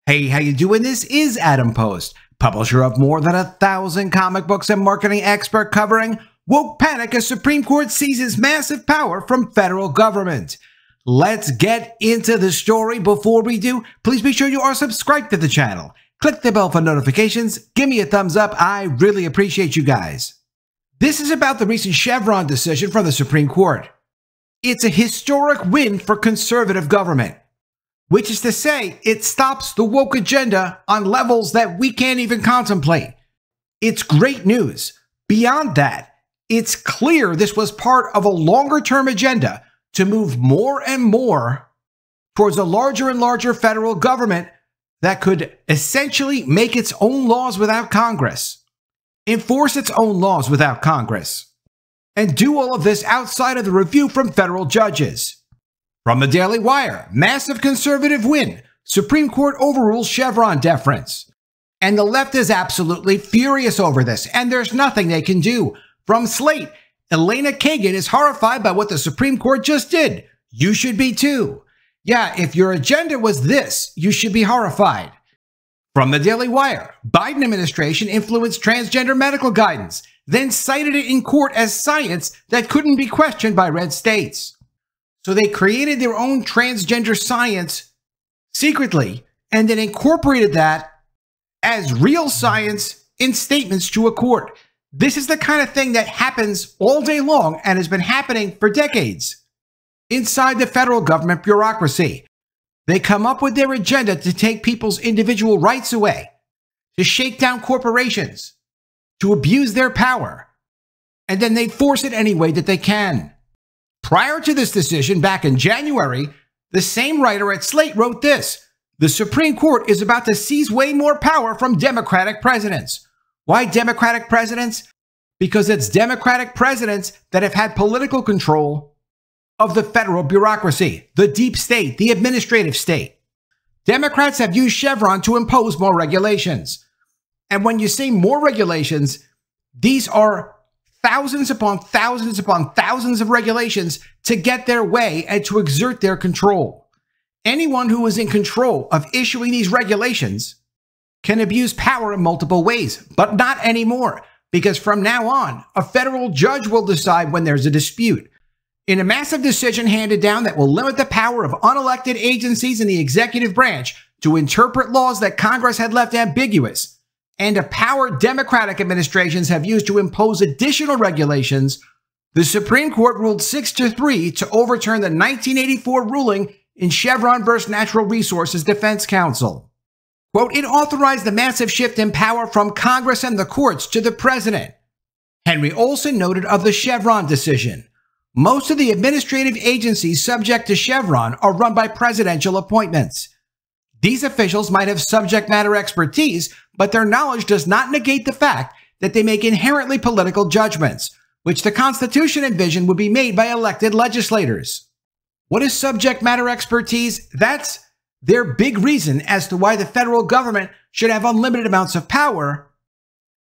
Hey, how you doing? This is Adam Post, publisher of more than 1,000 comic books and marketing expert covering woke panic as Supreme Court seizes massive power from federal government. Let's get into the story. Before we do, please be sure you are subscribed to the channel. Click the bell for notifications. Give me a thumbs up. I really appreciate you guys. This is about the recent Chevron decision from the Supreme Court. It's a historic win for conservative government, which is to say, it stops the woke agenda on levels that we can't even contemplate. It's great news. Beyond that, it's clear this was part of a longer-term agenda to move more and more towards a larger and larger federal government that could essentially make its own laws without Congress, enforce its own laws without Congress, and do all of this outside of the review from federal judges. From the Daily Wire, massive conservative win. Supreme Court overrules Chevron deference. And the left is absolutely furious over this, and there's nothing they can do. From Slate, Elena Kagan is horrified by what the Supreme Court just did. You should be too. Yeah, if your agenda was this, you should be horrified. From the Daily Wire, Biden administration influenced transgender medical guidance, then cited it in court as science that couldn't be questioned by red states. So they created their own transgender science secretly and then incorporated that as real science in statements to a court. This is the kind of thing that happens all day long and has been happening for decades. Inside the federal government bureaucracy, they come up with their agenda to take people's individual rights away, to shake down corporations, to abuse their power, and then they force it any way that they can. Prior to this decision, back in January, the same writer at Slate wrote this: the Supreme Court is about to seize way more power from Democratic presidents. Why Democratic presidents? Because it's Democratic presidents that have had political control of the federal bureaucracy, the deep state, the administrative state. Democrats have used Chevron to impose more regulations. And when you say more regulations, these are thousands upon thousands upon thousands of regulations to get their way and to exert their control. Anyone who is in control of issuing these regulations can abuse power in multiple ways, but not anymore, because from now on, a federal judge will decide when there's a dispute. In a massive decision handed down that will limit the power of unelected agencies in the executive branch to interpret laws that Congress had left ambiguous, and a power Democratic administrations have used to impose additional regulations, the Supreme Court ruled 6-3 to overturn the 1984 ruling in Chevron versus Natural Resources Defense Council. Quote, it authorized the massive shift in power from Congress and the courts to the president. Henry Olsen noted of the Chevron decision, most of the administrative agencies subject to Chevron are run by presidential appointments. These officials might have subject matter expertise, but their knowledge does not negate the fact that they make inherently political judgments, which the Constitution envisioned would be made by elected legislators. What is subject matter expertise? That's their big reason as to why the federal government should have unlimited amounts of power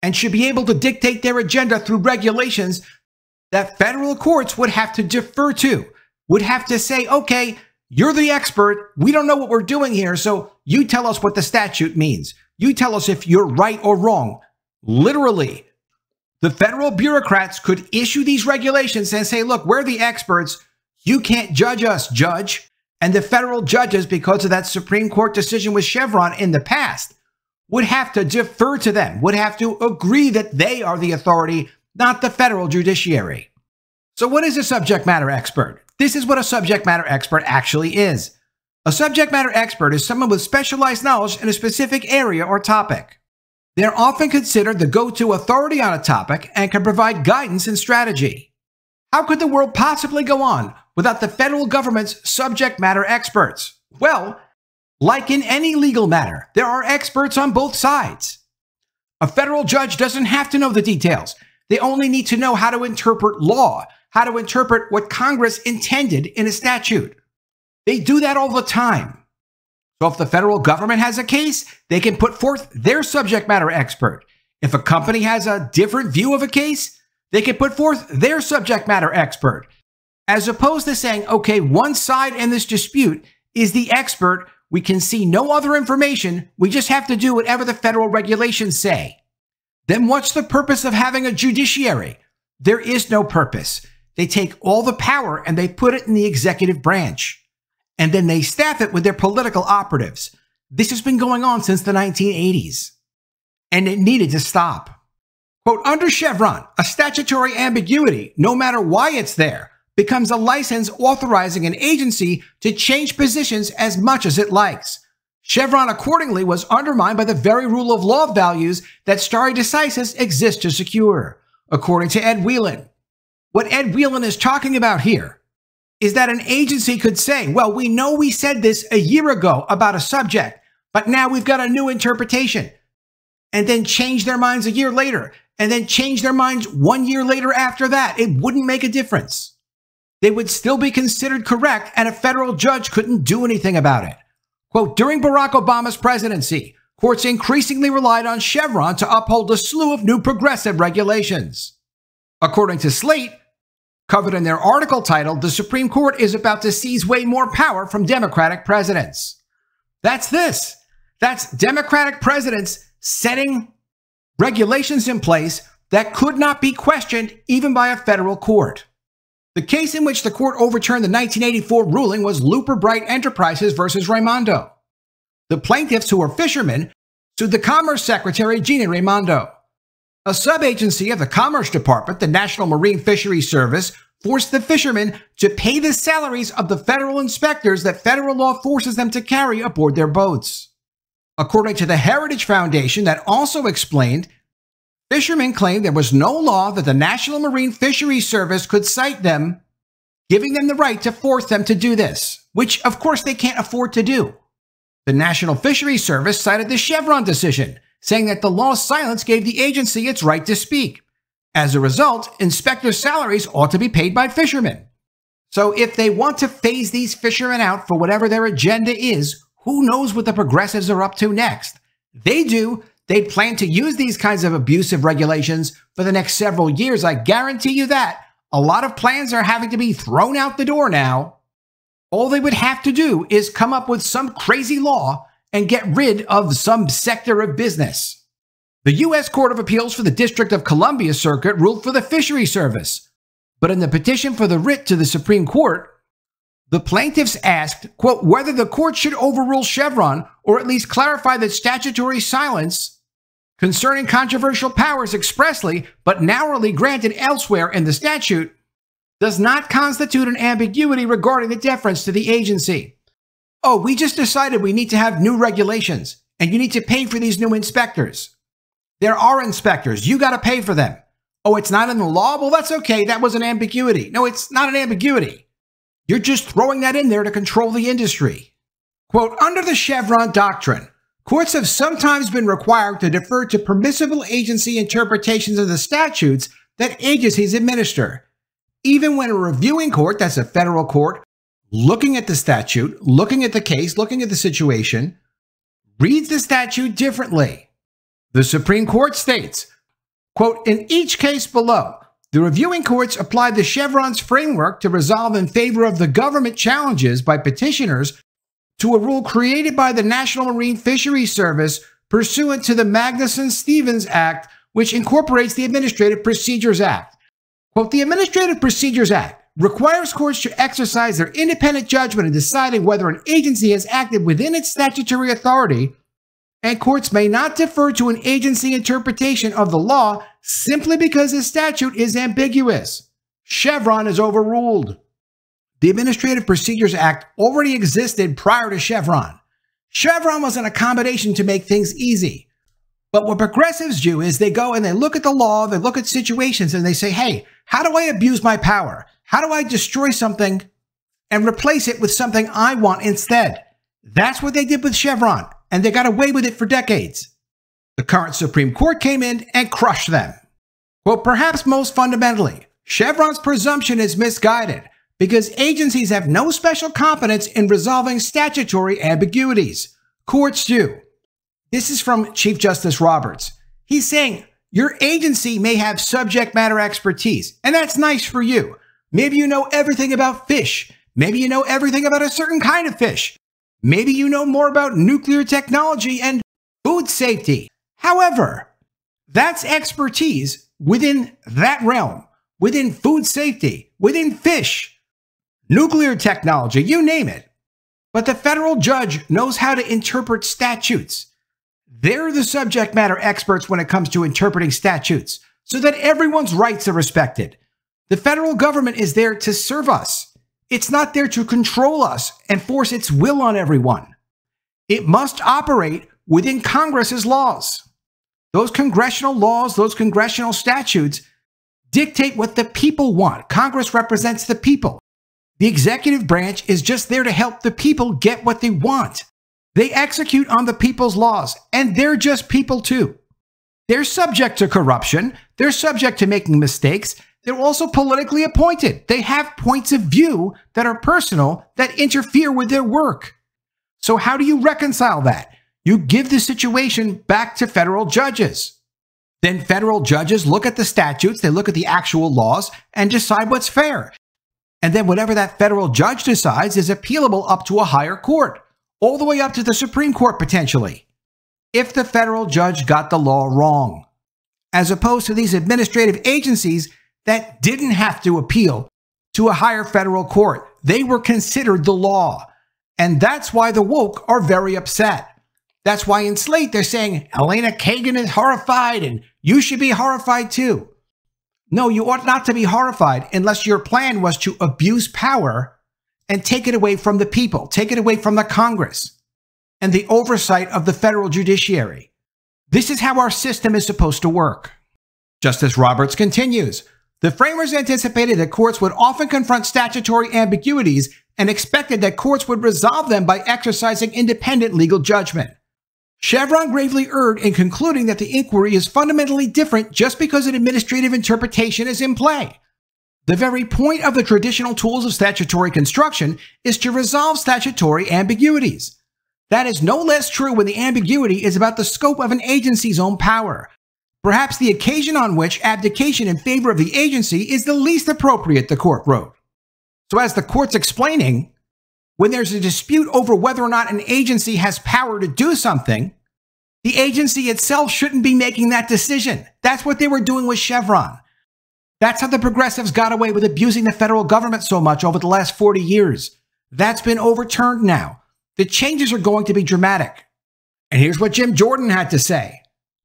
and should be able to dictate their agenda through regulations that federal courts would have to defer to, would have to say, okay, you're the expert. We don't know what we're doing here, so you tell us what the statute means. You tell us if you're right or wrong. Literally, the federal bureaucrats could issue these regulations and say, look, we're the experts. You can't judge us, judge. And the federal judges, because of that Supreme Court decision with Chevron in the past, would have to defer to them, would have to agree that they are the authority, not the federal judiciary. So what is a subject matter expert? This is what a subject matter expert actually is. A subject matter expert is someone with specialized knowledge in a specific area or topic. They're often considered the go-to authority on a topic and can provide guidance and strategy. How could the world possibly go on without the federal government's subject matter experts? Well, like in any legal matter, there are experts on both sides. A federal judge doesn't have to know the details. They only need to know how to interpret law, how to interpret what Congress intended in a statute. They do that all the time. So if the federal government has a case, they can put forth their subject matter expert. If a company has a different view of a case, they can put forth their subject matter expert. As opposed to saying, okay, one side in this dispute is the expert We can see no other information. We just have to do whatever the federal regulations say. Then what's the purpose of having a judiciary? There is no purpose. They take all the power and they put it in the executive branch. And then they staff it with their political operatives. This has been going on since the 1980s. And it needed to stop. Quote, under Chevron, a statutory ambiguity, no matter why it's there, becomes a license authorizing an agency to change positions as much as it likes. Chevron accordingly was undermined by the very rule of law values that stare decisis exists to secure, according to Ed Whelan. What Ed Whelan is talking about here is that an agency could say, well, we know we said this a year ago about a subject, but now we've got a new interpretation, and then change their minds a year later, and then change their minds 1 year later after that. It wouldn't make a difference. They would still be considered correct, and a federal judge couldn't do anything about it. Quote, during Barack Obama's presidency, courts increasingly relied on Chevron to uphold a slew of new progressive regulations. According to Slate, covered in their article titled, the Supreme Court is about to seize way more power from Democratic presidents. That's this. That's Democratic presidents setting regulations in place that could not be questioned even by a federal court. The case in which the court overturned the 1984 ruling was Looper Bright Enterprises versus Raimondo. The plaintiffs, who were fishermen, sued the Commerce Secretary Gina Raimondo. A sub-agency of the Commerce Department, the National Marine Fisheries Service, forced the fishermen to pay the salaries of the federal inspectors that federal law forces them to carry aboard their boats. According to the Heritage Foundation, that also explained, fishermen claimed there was no law that the National Marine Fisheries Service could cite them, giving them the right to force them to do this, which of course they can't afford to do. The National Fisheries Service cited the Chevron decision, saying that the law's silence gave the agency its right to speak. As a result, inspectors' salaries ought to be paid by fishermen. So if they want to phase these fishermen out for whatever their agenda is, who knows what the progressives are up to next? They do. They plan to use these kinds of abusive regulations for the next several years. I guarantee you that. A lot of plans are having to be thrown out the door now. All they would have to do is come up with some crazy law and get rid of some sector of business. The U.S. Court of Appeals for the District of Columbia Circuit ruled for the Fisheries Service. But in the petition for the writ to the Supreme Court, the plaintiffs asked, quote, whether the court should overrule Chevron or at least clarify that statutory silence concerning controversial powers expressly but narrowly granted elsewhere in the statute does not constitute an ambiguity regarding the deference to the agency. Oh, we just decided we need to have new regulations and you need to pay for these new inspectors. There are inspectors. You got to pay for them. Oh, it's not in the law? Well, that's okay. That was an ambiguity. No, it's not an ambiguity. You're just throwing that in there to control the industry. Quote, under the Chevron doctrine, courts have sometimes been required to defer to permissible agency interpretations of the statutes that agencies administer. Even when a reviewing court, that's a federal court, looking at the statute, looking at the case, looking at the situation, reads the statute differently. The Supreme Court states, quote, in each case below, the reviewing courts applied the Chevron's framework to resolve in favor of the government challenges by petitioners to a rule created by the National Marine Fisheries Service pursuant to the Magnuson-Stevens Act, which incorporates the Administrative Procedures Act. Quote, the Administrative Procedures Act requires courts to exercise their independent judgment in deciding whether an agency has acted within its statutory authority, and courts may not defer to an agency interpretation of the law simply because the statute is ambiguous. Chevron is overruled. The Administrative Procedures Act already existed prior to Chevron. Chevron was an accommodation to make things easy. But what progressives do is they go and they look at the law, they look at situations, and they say, hey, how do I abuse my power? How do I destroy something and replace it with something I want instead? That's what they did with Chevron, and they got away with it for decades. The current Supreme Court came in and crushed them. Well, perhaps most fundamentally, Chevron's presumption is misguided because agencies have no special competence in resolving statutory ambiguities. Courts do. This is from Chief Justice Roberts. He's saying, your agency may have subject matter expertise, and that's nice for you. Maybe you know everything about fish. Maybe you know everything about a certain kind of fish. Maybe you know more about nuclear technology and food safety. However, that's expertise within that realm, within food safety, within fish, nuclear technology, you name it. But the federal judge knows how to interpret statutes. They're the subject matter experts when it comes to interpreting statutes, so that everyone's rights are respected. The federal government is there to serve us. It's not there to control us and force its will on everyone. It must operate within Congress's laws. Those congressional laws, those congressional statutes dictate what the people want. Congress represents the people. The executive branch is just there to help the people get what they want. They execute on the people's laws, and they're just people too. They're subject to corruption. They're subject to making mistakes. They're also politically appointed. They have points of view that are personal, that interfere with their work. So how do you reconcile that? You give the situation back to federal judges. Then federal judges look at the statutes, they look at the actual laws, and decide what's fair. And then whatever that federal judge decides is appealable up to a higher court, all the way up to the Supreme Court potentially, if the federal judge got the law wrong, as opposed to these administrative agencies that didn't have to appeal to a higher federal court. They were considered the law. And that's why the woke are very upset. That's why in Slate they're saying Elena Kagan is horrified and you should be horrified too. No, you ought not to be horrified unless your plan was to abuse power and take it away from the people, take it away from the Congress and the oversight of the federal judiciary. This is how our system is supposed to work. Justice Roberts continues, the framers anticipated that courts would often confront statutory ambiguities and expected that courts would resolve them by exercising independent legal judgment. Chevron gravely erred in concluding that the inquiry is fundamentally different just because an administrative interpretation is in play. The very point of the traditional tools of statutory construction is to resolve statutory ambiguities. That is no less true when the ambiguity is about the scope of an agency's own power, perhaps the occasion on which abdication in favor of the agency is the least appropriate, the court wrote. So as the court's explaining, when there's a dispute over whether or not an agency has power to do something, the agency itself shouldn't be making that decision. That's what they were doing with Chevron. That's how the progressives got away with abusing the federal government so much over the last 40 years. That's been overturned now. The changes are going to be dramatic. And here's what Jim Jordan had to say.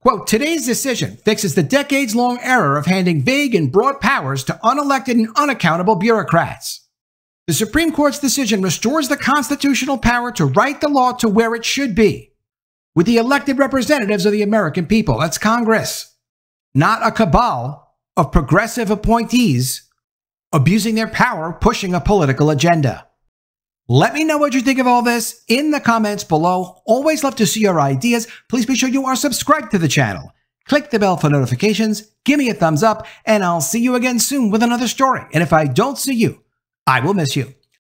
Quote, today's decision fixes the decades-long error of handing vague and broad powers to unelected and unaccountable bureaucrats. The Supreme Court's decision restores the constitutional power to write the law to where it should be, with the elected representatives of the American people. That's Congress, not a cabal of progressive appointees abusing their power, pushing a political agenda. Let me know what you think of all this in the comments below. Always love to see your ideas. Please be sure you are subscribed to the channel. Click the bell for notifications, give me a thumbs up, and I'll see you again soon with another story. And if I don't see you, I will miss you.